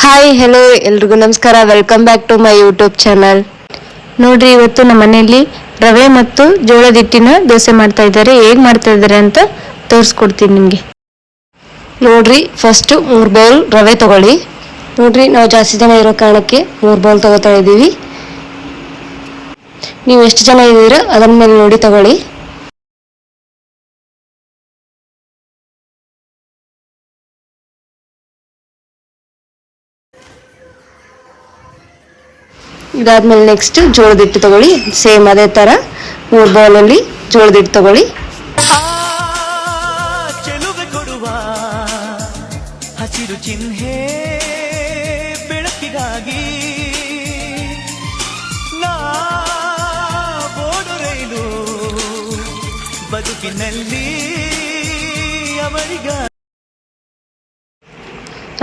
Hi hello ಎಲ್ರಿಗೂ ನಮಸ್ಕಾರ. Welcome back to my YouTube channel. ನೋಡ್ರಿ, ಇವತ್ತು ನಮ್ಮ ಮನೆಯಲ್ಲಿ ರವೆ ಮತ್ತು ಜೋಳದ ಹಿಟ್ಟಿನ ದೋಸೆ ಮಾಡ್ತಾ ಇದ್ದಾರೆ. ಹೇಗೆ ಮಾಡ್ತಾ ಇದ್ದಾರೆ ಅಂತ ತೋರಿಸ್ಕೊಡ್ತೀನಿ ನಿಮಗೆ. ನೋಡ್ರಿ, ಫಸ್ಟ್ 3 ಬೌಲ್ ರವೆ ತಗೊಳ್ಳಿ. ನೋಡ್ರಿ, ನಾವು ಜಾಸ್ತಿ ಜನ ಇರೋ ಕಾರಣಕ್ಕೆ 3 ಬೌಲ್ ತಗೋತಾ ಇದ್ದೀವಿ. ನೀವು ಎಷ್ಟು ಜನ ಇದ್ದೀರಾ ಅದರ ಮೇಲೆ ನೋಡಿ ತಗೊಳ್ಳಿ. ಇದಾದ್ಮೇಲೆ ನೆಕ್ಸ್ಟ್ ಜೋಳದ ಹಿಟ್ಟು ತಗೊಳ್ಳಿ. ಸೇಮ್ ಅದೇ ಥರ 3 ಬೌಲಲ್ಲಿ ಜೋಳದ ಹಿಟ್ಟು ತಗೊಳ್ಳಿ. ಹಸಿರು ಚಿಹ್ನೆ ಬೆಳಕಿಗಾಗಿ ಬೋಡು ರೈಲು ಬದುಕಿನಲ್ಲಿ ಅವರಿಗ.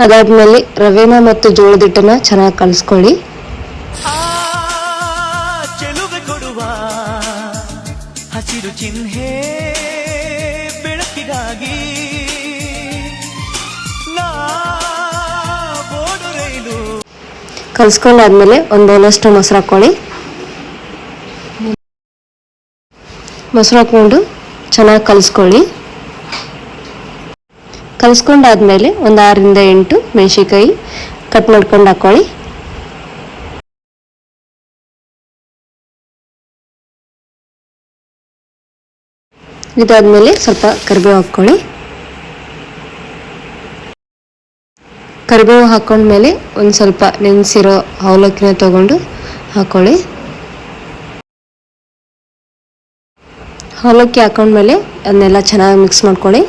ಅದಾದ್ಮೇಲೆ ರವೆನ ಮತ್ತು ಜೋಳದ ಹಿಟ್ಟನ್ನ ಚೆನ್ನಾಗಿ ಕಲಿಸ್ಕೊಳ್ಳಿ. ಹಸಿರು ಚಿಹ್ನೆ ಬೆಳಕಿಗಾಗಿ ಬೋಡು ರೈಲು. ಕಲಿಸ್ಕೊಂಡಾದ್ಮೇಲೆ 1 ಬೌಲಷ್ಟು ಮೊಸರು ಹಾಕೊಳ್ಳಿ. ಮೊಸರು ಹಾಕೊಂಡು ಚೆನ್ನಾಗಿ ಕಲಿಸ್ಕೊಳ್ಳಿ. ಕಲಿಸ್ಕೊಂಡಾದ್ಮೇಲೆ ಒಂದು 6ರಿಂದ 8 ಮೆಣಸಿನ್ಕಾಯಿ ಕಟ್ ಮಾಡ್ಕೊಂಡು ಹಾಕೊಳ್ಳಿ. ಇದಾದ್ಮೇಲೆ ಸ್ವಲ್ಪ ಕರಿಬೇವು ಹಾಕ್ಕೊಳ್ಳಿ. ಕರಿಬೇವು ಹಾಕೊಂಡ್ಮೇಲೆ ಒಂದು ಸ್ವಲ್ಪ ನೆನೆಸಿರೋ ಅವಲಕ್ಕಿನ ತಗೊಂಡು ಹಾಕೊಳ್ಳಿ. ಅವಲಕ್ಕಿ ಹಾಕೊಂಡ್ಮೇಲೆ ಅದನ್ನೆಲ್ಲ ಚೆನ್ನಾಗಿ ಮಿಕ್ಸ್ ಮಾಡ್ಕೊಳ್ಳಿ.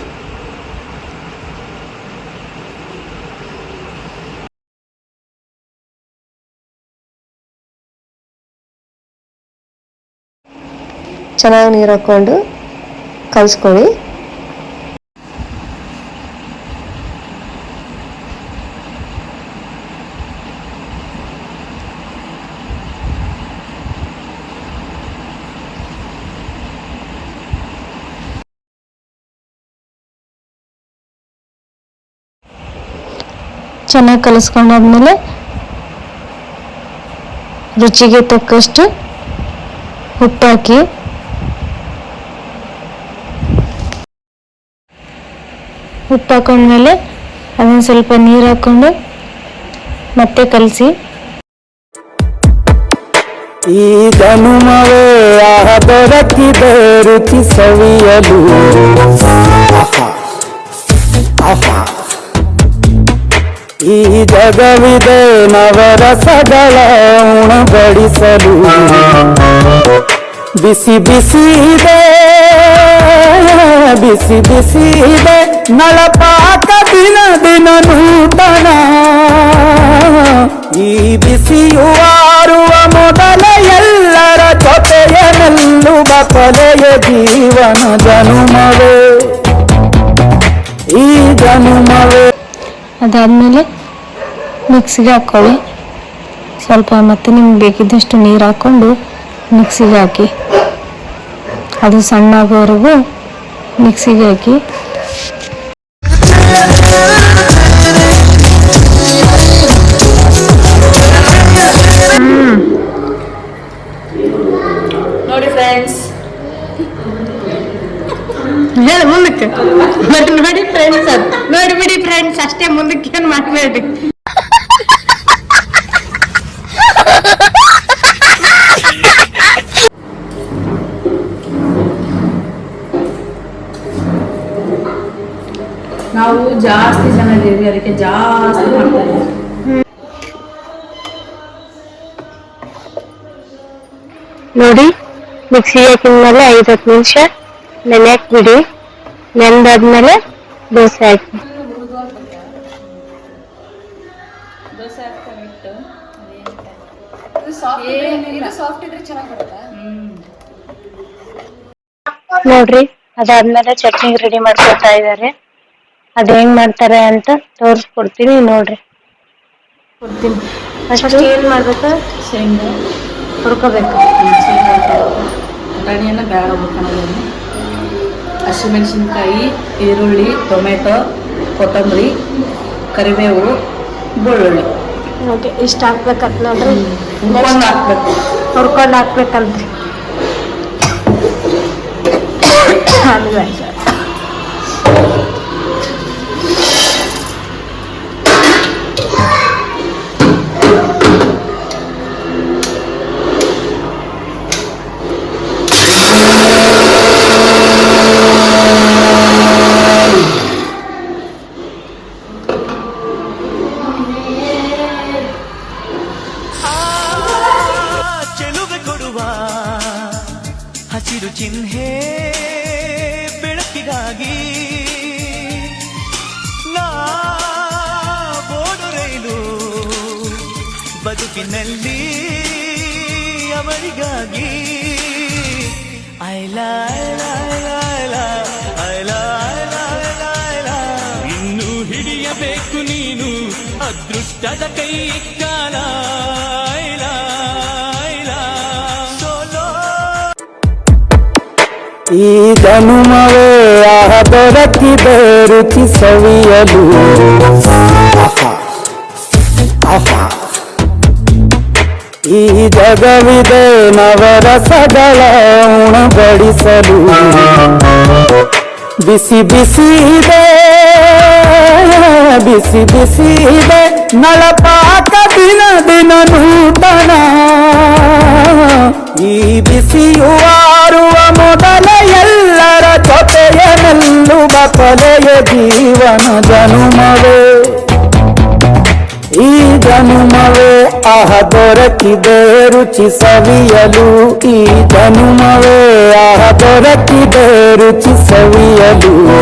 ಚೆನ್ನಾಗಿ ನೀರು ಹಾಕ್ಕೊಂಡು ಕಲಿಸ್ಕೊಳ್ಳಿ. ಚೆನ್ನಾಗಿ ಕಲಿಸ್ಕೊಂಡಾದ್ಮೇಲೆ ರುಚಿಗೆ ತಕ್ಕಷ್ಟು ಉಪ್ಪು ಹಾಕಿ. ಉಪ್ಪು ಹಾಕೊಂಡ್ಮೇಲೆ ಅದನ್ನು ಸ್ವಲ್ಪ ನೀರು ಹಾಕ್ಕೊಂಡು ಮತ್ತೆ ಕಲಸಿ. ಈ ಜನುಮವೇ ದೊರಕಿದೆ ರುಚಿ ಸವಿಯಲು. ಈ ಜಗವಿದೆ ನವರಸಗಳ ಉಣಬಡಿಸಲು. ಬಿಸಿ ಬಿಸಿ ಇದೆ, ಬಿಸಿ ಬಿಸಿ ಇದೆ ನಳಪಾಕ ದಿನ ದಿನ ನೂತನ. ಈ ಬಿಸಿಯು ಆರುವ ಮೊದಲ ಎಲ್ಲರ ಜೊತೆಯ ನಿಲ್ಲುವ ಕೊನೆಯ ಜೀವನ ಜನುಮವೇ ಈ ಜನುಮವೇ. ಅದಾದಮೇಲೆ ಮಿಕ್ಸಿಗೆ ಹಾಕ್ಕೊಳ್ಳಿ. ಸ್ವಲ್ಪ ಮತ್ತೆ ನಿಮ್ಗೆ ಬೇಕಿದ್ದಷ್ಟು ನೀರು ಹಾಕ್ಕೊಂಡು ಮಿಕ್ಸಿಗೆ ಹಾಕಿ. ಅದು ಸಣ್ಣ ಆಗೋವರೆಗೂ ಮಿಕ್ಸಿಗೆ ಹಾಕಿ. ನೋಡಿ ಫ್ರೆಂಡ್ಸ್, ಹೇಳಿ ಮುಂದಕ್ಕೆ ನೋಡಿ ಫ್ರೆಂಡ್ಸ್, ಅದು ನೋಡಿಬಿಡಿ ಫ್ರೆಂಡ್ಸ್, ಅಷ್ಟೇ, ಮುಂದಕ್ಕೆ ಏನು ಮಾಡಬೇಡಿ. ನಾವು ಜಾಸ್ತಿ ಜನ ಇದ್ದೀವಿ, ಅದಕ್ಕೆ ಜಾಸ್ತಿ ಮಾಡ್ತಾ ಇದ್ದೀವಿ. ನೋಡಿ, ಮಿಕ್ಸಿಗೆ ಹಾಕಿದ್ಮೇಲೆ 5-10 ನಿಮಿಷ ನೆನೆಯಕ್ಕೆ ಬಿಡಿ. ನೆನೆದಾದ್ಮೇಲೆ ದೋಸೆ ಹಾಕಿ. ನೋಡ್ರಿ, ಅದಾದ್ಮೇಲೆ ಚಟ್ನಿ ರೆಡಿ ಮಾಡ್ಕೊತಾ ಇದ್ದಾರೆ. ಅದು ಹೆಂಗ್ ಮಾಡ್ತಾರೆ ಅಂತ ತೋರಿಸ್ಕೊಡ್ತೀನಿ, ನೋಡ್ರಿ. ಫಸ್ಟ್ ಏನ್ ಮಾಡ್ಬೇಕು? ಶೇಂಗಾ ಹುರ್ಕೋಬೇಕು. ಬಟಾಣಿಯನ್ನು ಬೇಡ ಹುರ್ಕೊಳ್ಳೋದನ್ನು. ಹಸಿಮೆಣಸಿನ್ಕಾಯಿ, ಈರುಳ್ಳಿ, ಟೊಮೆಟೊ, ಕೊತ್ತಂಬರಿ, ಕರಿಬೇವು, ಬೆಳ್ಳುಳ್ಳಿ ಓಕೆ ಇಷ್ಟು ಹಾಕ್ಬೇಕಂತ ನೋಡ್ರಿ ಉಪ್ಕೊಂಡು ಹಾಕ್ಬೇಕು. ಹುರ್ಕೊಂಡು ಹಾಕ್ಬೇಕಂತ್ರಿ ಅದು guys. ಚೆಲುವೆ ಕೊಡುವ ಹಸಿರು ಚಿಹ್ನೆ ಬೆಳಕಿಗಾಗಿ ನಾ ಓಡು ರೈಲು ಬದುಕಿನಲ್ಲಿ ಅವರಿಗಾಗಿ ಐಲ ಇನ್ನು ಹಿಡಿಯಬೇಕು ನೀನು ಅದೃಷ್ಟದ ಕೈ ಕಾಲ ಈ ಜನುಮವೇ ಆಹ ದೊರಕಿದೆ ರುಚಿ ಸವಿಯಲು ಈ ಜಗವಿದೆ ನವರಸಗಳ ಉಣಬಡಿಸಲು ಬಿಸಿ ಬಿಸಿ ಇದೆ ಬಿಸಿ ಬಿಸಿ ಇದೆ ನಳಪಾಕ ದಿನ ದಿನ ನೂತನ ಈ ಬಿಸಿಯು ಆರುವ ಮೊದಲ ಎಲ್ಲರ ಜೊತೆಯ ನಿಲ್ಲುವ ಕೊಲೆಯ ಜೀವನ ಜನುಮವೇ ಈ ಜನುಮವೇ ಆಹ ದೊರಕಿದೆ ರುಚಿ ಸವಿಯಲು ಈ ಜನುಮವೇ ಆಹ ದೊರಕಿದೆ ರುಚಿ ಸವಿಯಲು